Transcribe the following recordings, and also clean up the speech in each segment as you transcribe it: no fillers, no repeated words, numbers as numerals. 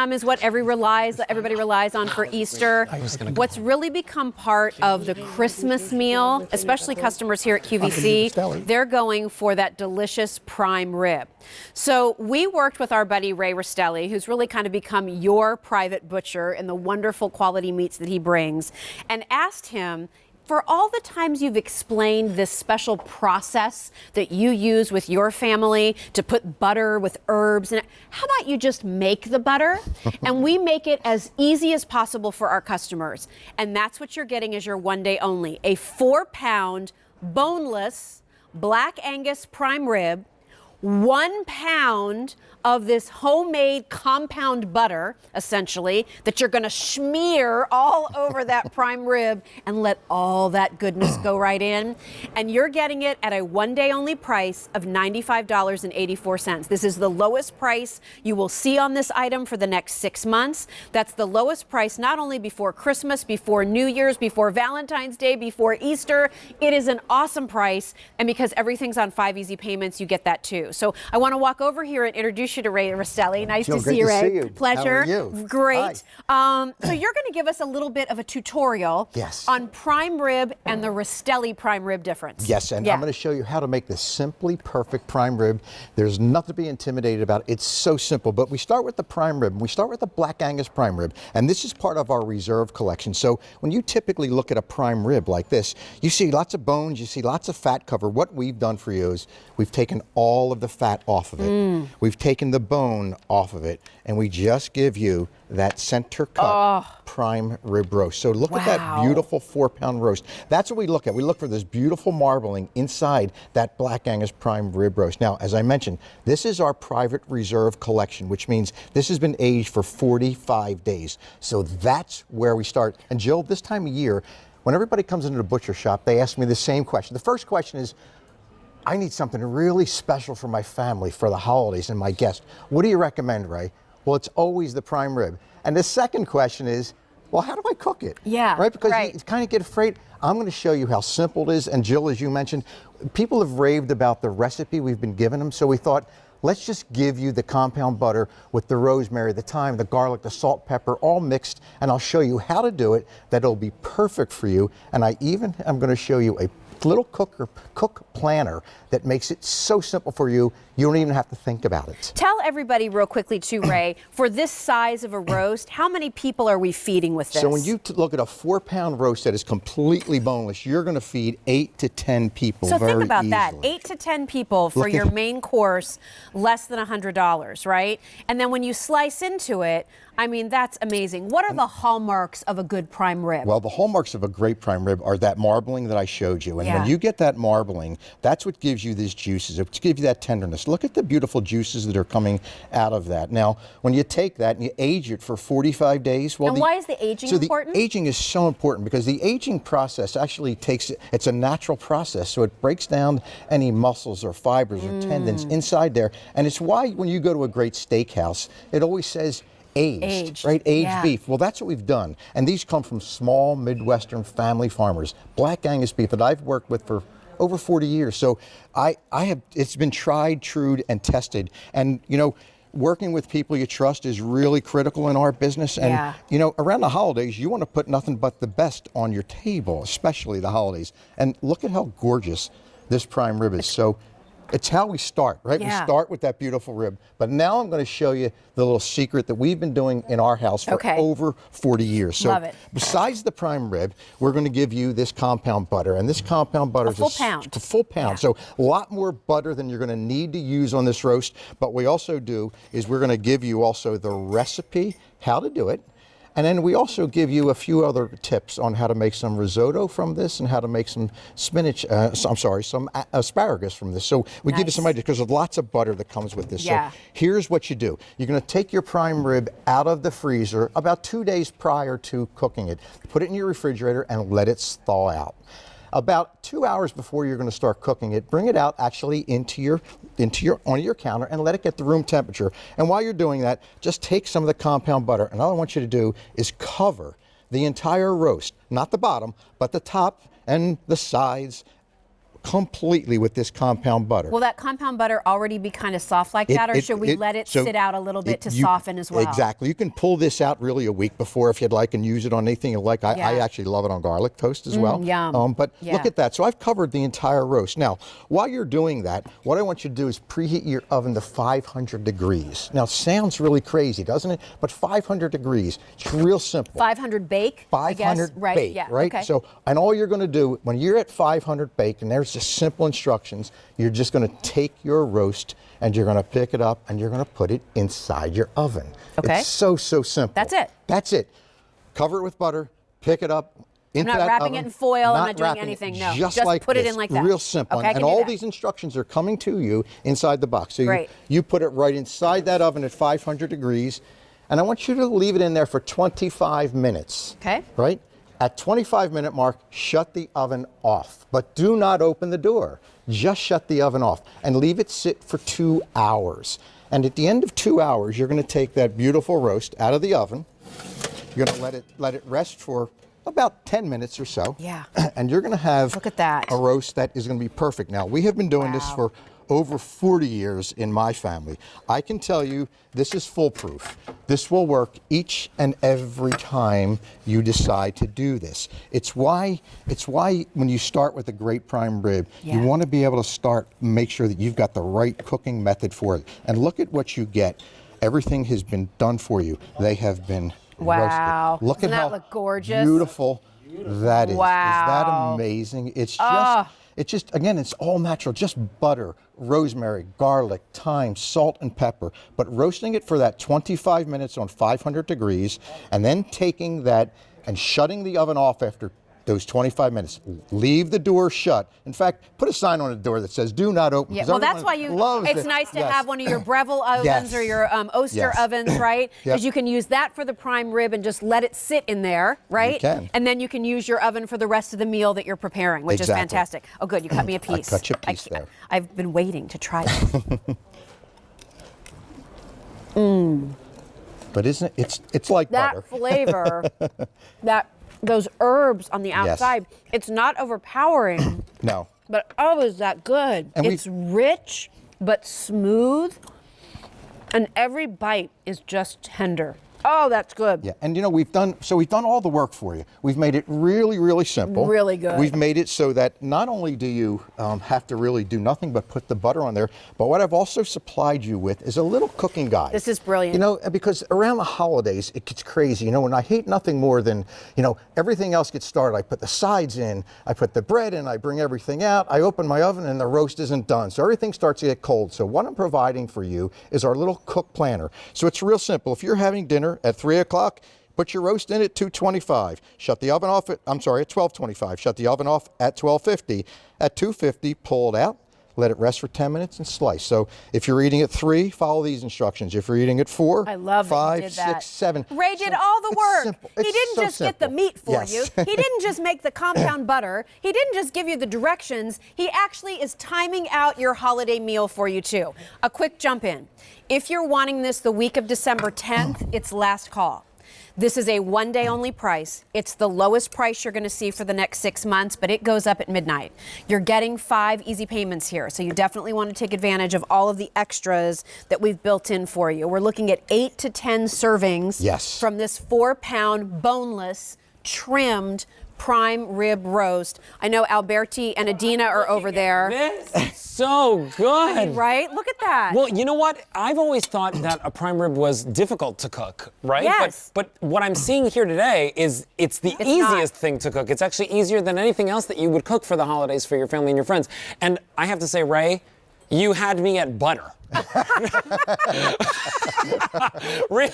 ham is what everybody relies on for Easter. What's really become part of the Christmas meal, especially customers here at QVC, they're going for that delicious prime rib. So we worked with our buddy Ray Rastelli, who's really kind of become your private butcher in the wonderful quality meats that he brings, and asked him, for all the times you've explained this special process that you use with your family to put butter with herbs in it, how about you just make the butter and we make it as easy as possible for our customers? And that's what you're getting as your one day only. A 4-pound boneless black Angus prime rib, 1 pound of this homemade compound butter, essentially, that you're going to smear all over that prime rib and let all that goodness go right in. And you're getting it at a one-day-only price of $95.84. This is the lowest price you will see on this item for the next 6 months. That's the lowest price not only before Christmas, before New Year's, before Valentine's Day, before Easter. It is an awesome price, and because everything's on 5 easy payments, you get that too. So I want to walk over here and introduce you to Ray Rastelli. Nice to see you, Ray. Great to see you. Pleasure. How are you? Great. So you're going to give us a little bit of a tutorial on prime rib and the Rastelli prime rib difference. Yes, and I'm going to show you how to make this simply perfect prime rib. There's nothing to be intimidated about. It's so simple, but we start with the prime rib. We start with the black Angus prime rib, and this is part of our reserve collection. So when you typically look at a prime rib like this, you see lots of bones, you see lots of fat cover. What we've done for you is we've taken all of the fat off of it. We've taken the bone off of it, and we just give you that center cut prime rib roast. So look at that beautiful 4-pound roast. That's what we look at. We look for this beautiful marbling inside that black Angus prime rib roast. Now, as I mentioned, this is our private reserve collection, which means this has been aged for 45 days. So that's where we start. And Jill, this time of year, when everybody comes into the butcher shop, they ask me the same question. The first question is, I need something really special for my family for the holidays and my guests. What do you recommend, Ray? Well, it's always the prime rib. And the second question is, well, how do I cook it? Yeah, right? Because you kind of get afraid. I'm going to show you how simple it is. And Jill, as you mentioned, people have raved about the recipe we've been giving them. So we thought, let's just give you the compound butter with the rosemary, the thyme, the garlic, the salt, pepper, all mixed. And I'll show you how to do it that'll be perfect for you. And I even am going to show you a little cook planner that makes it so simple for you, you don't even have to think about it. Tell everybody real quickly too, Ray, for this size of a roast, how many people are we feeding with this? So when you look at a 4-pound roast that is completely boneless, you're going to feed 8 to 10 people very easily. So think about that, 8 to 10 people for your main course, less than $100, right? And then when you slice into it, I mean, that's amazing. What are the hallmarks of a good prime rib? Well, the hallmarks of a great prime rib are that marbling that I showed you. And when you get that marbling, that's what gives you these juices. It gives you that tenderness. Look at the beautiful juices that are coming out of that. Now, when you take that and you age it for 45 days. Well, and why is the aging important? The aging is so important because the aging process actually it's a natural process. So it breaks down any muscles or fibers or tendons inside there. And it's why when you go to a great steakhouse, it always says, aged, right? Aged beef. Well, that's what we've done. And these come from small Midwestern family farmers. Black Angus beef that I've worked with for over 40 years. So it's been tried, true, and tested. And, you know, working with people you trust is really critical in our business. And, you know, around the holidays, you want to put nothing but the best on your table, especially the holidays. And look at how gorgeous this prime rib is. So it's how we start, right? We start with that beautiful rib. But now I'm going to show you the little secret that we've been doing in our house for over 40 years. So besides the prime rib, we're going to give you this compound butter. And this compound butter is a full pound. So a lot more butter than you're going to need to use on this roast. But we also do is we're going to give you also the recipe, how to do it. And then we also give you a few other tips on how to make some risotto from this and how to make some spinach, some asparagus from this. So we give you some ideas because there's lots of butter that comes with this. So here's what you do. You're going to take your prime rib out of the freezer about 2 days prior to cooking it. Put it in your refrigerator and let it thaw out. About 2 hours before you're going to start cooking it, bring it out actually onto your counter and let it get to room temperature. And while you're doing that, just take some of the compound butter. And all I want you to do is cover the entire roast, not the bottom, but the top and the sides. completely with this compound butter. Will that compound butter already be kind of soft like that, or should we let it sit out a little bit to soften as well? Exactly. You can pull this out really a week before if you'd like and use it on anything you like. I actually love it on garlic toast as well. Yum. But look at that. So I've covered the entire roast. Now, while you're doing that, what I want you to do is preheat your oven to 500 degrees. Now, sounds really crazy, doesn't it? But 500 degrees. It's real simple. 500 bake? 500 bake, yeah, right? Okay. So, and all you're going to do when you're at 500 bake, and there's just simple instructions, you're just going to take your roast and you're going to pick it up and you're going to put it inside your oven. Okay. It's so simple. That's it. That's it. Cover it with butter, pick it up. I'm not wrapping it in foil. I'm not doing anything. No, just like put it this. in like that. Real simple. Okay, and all these instructions are coming to you inside the box. So you put it right inside that oven at 500 degrees, and I want you to leave it in there for 25 minutes. Okay. Right? At 25-minute mark, shut the oven off, but do not open the door. Just shut the oven off and leave it sit for 2 hours. And at the end of 2 hours, you're going to take that beautiful roast out of the oven. You're going to let it rest for about 10 minutes or so. Yeah. And you're going to have Look at that. a roast that is going to be perfect. Now, we have been doing this for over 40 years in my family. I can tell you this is foolproof. This will work each and every time you decide to do this. It's why when you start with a great prime rib, you want to be able to make sure that you've got the right cooking method for it. And look at what you get. Everything has been done for you. They have been roasted. Look Doesn't at how look gorgeous? beautiful that is. Wow. Is that amazing? It's just, again, it's all natural, just butter, rosemary, garlic, thyme, salt, and pepper. But roasting it for that 25 minutes on 500 degrees, and then taking that and shutting the oven off after those 25 minutes. Leave the door shut. In fact, put a sign on the door that says, do not open. Yeah, well, that's why it's nice to have one of your Breville ovens or your Oster ovens, right? Because you can use that for the prime rib and just let it sit in there, right? You can. And then you can use your oven for the rest of the meal that you're preparing, which is fantastic. Oh, good, you cut me a piece. I cut you a piece there. I've been waiting to try this. But isn't it? It's like butter. That flavor, those herbs on the outside, it's not overpowering. No. But oh, is that good? And it's rich, but smooth, and every bite is just tender. Oh, that's good. Yeah, and we've done all the work for you. We've made it really, really simple. Really good. We've made it so that not only do you have to really do nothing but put the butter on there, but what I've also supplied you with is a little cooking guide. This is brilliant. Because around the holidays, it gets crazy. And I hate nothing more than, everything else gets started. I put the sides in, I put the bread in, I bring everything out, I open my oven, and the roast isn't done. So everything starts to get cold. So what I'm providing for you is our little cook planner. So it's real simple. If you're having dinner at 3 o'clock, put your roast in at 2:25. Shut the oven off at 12:25. Shut the oven off at 12:50. At 2:50, pull it out, let it rest for 10 minutes, and slice. So if you're eating at 3, follow these instructions. If you're eating at 4, I love 5, that you did that. 6, 7. Ray did all the work. Simple. He didn't just get the meat for you. He didn't just make the compound butter. He didn't just give you the directions. He actually is timing out your holiday meal for you too. A quick jump in. If you're wanting this the week of December 10th, it's last call. This is a one-day only price. It's the lowest price you're going to see for the next 6 months, but it goes up at midnight. You're getting 5 easy payments here, so you definitely want to take advantage of all of the extras that we've built in for you. We're looking at 8 to 10 servings from this 4-pound boneless, trimmed prime rib roast. I know Alberti and Adina are over there. This is so good. I mean, right? Look at that. Well, you know what? I've always thought that a prime rib was difficult to cook, right? Yes. But what I'm seeing here today is it's the easiest thing to cook. It's actually easier than anything else that you would cook for the holidays for your family and your friends. And I have to say, Ray, you had me at butter. Really?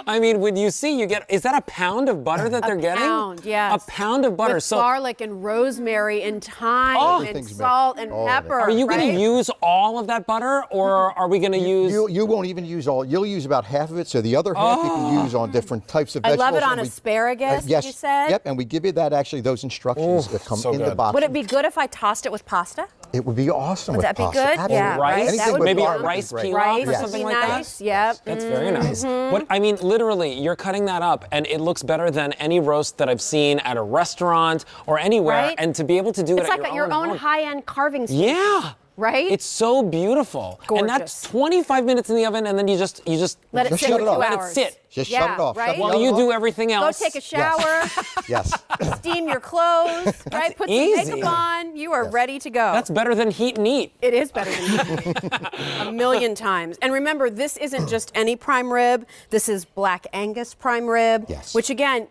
I mean, when you see, is that a pound of butter that they're getting? A pound, yes. A pound of butter. With garlic and rosemary and thyme and salt and pepper. Are you going to use all of that butter, or are we going to use? You won't even use all. You'll use about half of it, so the other half you can use on different types of vegetables. I love it on asparagus, yes, you said? Yep, and we give you those instructions that come in the box. Would it be good if I tossed it with pasta? It would be awesome with pasta. Would that be good? Absolutely. Yeah, right? That would Maybe would be rice great. pilaf Rice or would something be like nice. that. Yep. That's very nice. What I mean, literally, you're cutting that up, and it looks better than any roast that I've seen at a restaurant or anywhere. Right? And to be able to do It's it like at your own home. high-end carving station. Yeah. Right? It's so beautiful. And that's Gorgeous. 25 minutes in the oven, and then you just Let it Just sit shut for it 2 off. hours. Let it sit. Just Yeah, shut it off. right? Shut the while oven you off. do everything Go else. take a shower, Yes. steam your clothes, right? Put some easy. makeup on. You are ready to go. That's better than heat and eat. It is better than a million times. And remember, this isn't just any prime rib. This is Black Angus prime rib. Yes. Which again,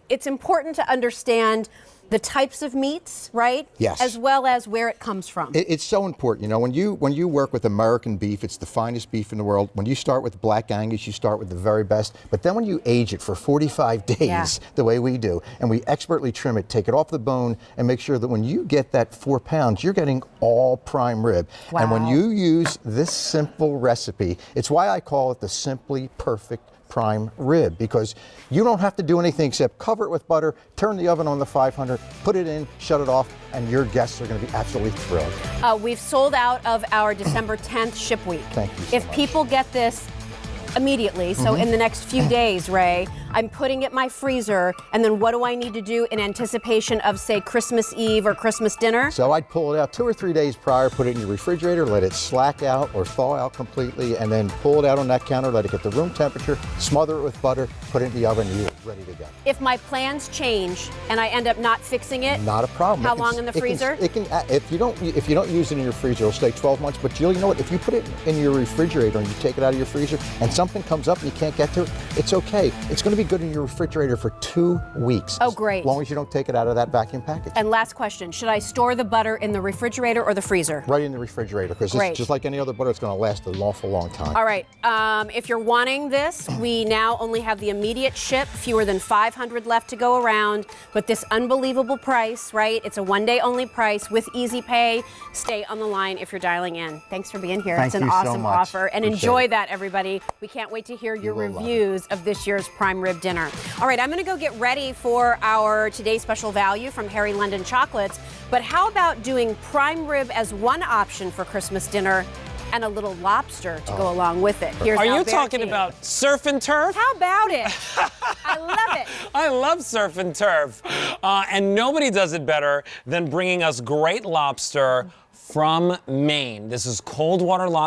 it's important to understand the types of meats, right? Yes. As well as where it comes from. It's so important. You know, when you work with American beef, it's the finest beef in the world. When you start with Black Angus, you start with the very best. But then when you age it for 45 days, the way we do, and we expertly trim it, take it off the bone, and make sure that when you get that 4 pounds, you're getting all prime rib. Wow. And when you use this simple recipe, it's why I call it the Simply Perfect prime rib, because you don't have to do anything except cover it with butter, turn the oven on the 500, put it in, shut it off, and your guests are going to be absolutely thrilled. We've sold out of our December 10th ship week. Thank you so If much. people get this immediately, so in the next few days, Ray, I'm putting it in my freezer, and then what do I need to do in anticipation of, say, Christmas Eve or Christmas dinner? So I'd pull it out 2 or 3 days prior, put it in your refrigerator, let it slack out or thaw out completely, and then pull it out on that counter, let it get to room temperature, smother it with butter, put it in the oven, and you're ready to go. If my plans change and I end up not fixing it, Not a problem. How It can- long in the it can- freezer? It can, if you don't use it in your freezer, it'll stay 12 months. But Jill, you know what? If you put it in your refrigerator and you take it out of your freezer, and something comes up and you can't get to it, it's okay. It's going to be good in your refrigerator for 2 weeks. Oh, great. As long as you don't take it out of that vacuum package. And last question, should I store the butter in the refrigerator or the freezer? Right in the refrigerator, because Great. it's just like any other butter, it's going to last an awful long time. All right, if you're wanting this, we now only have the immediate ship, fewer than 500 left to go around, but this unbelievable price, right? It's a one-day only price with easy pay. Stay on the line if you're dialing in. Thanks for being here. Thank It's an you so awesome much. offer, and Appreciate enjoy it. that, everybody. We can't wait to hear your will love it. reviews of this year's prime rib dinner. All right, I'm going to go get ready for our today's special value from Harry London Chocolates, but how about doing prime rib as one option for Christmas dinner and a little lobster to go along with it? Here's Are you Alberti. talking about surf and turf? How about it? I love it. I love surf and turf. And nobody does it better than bringing us great lobster from Maine. This is cold water lobster.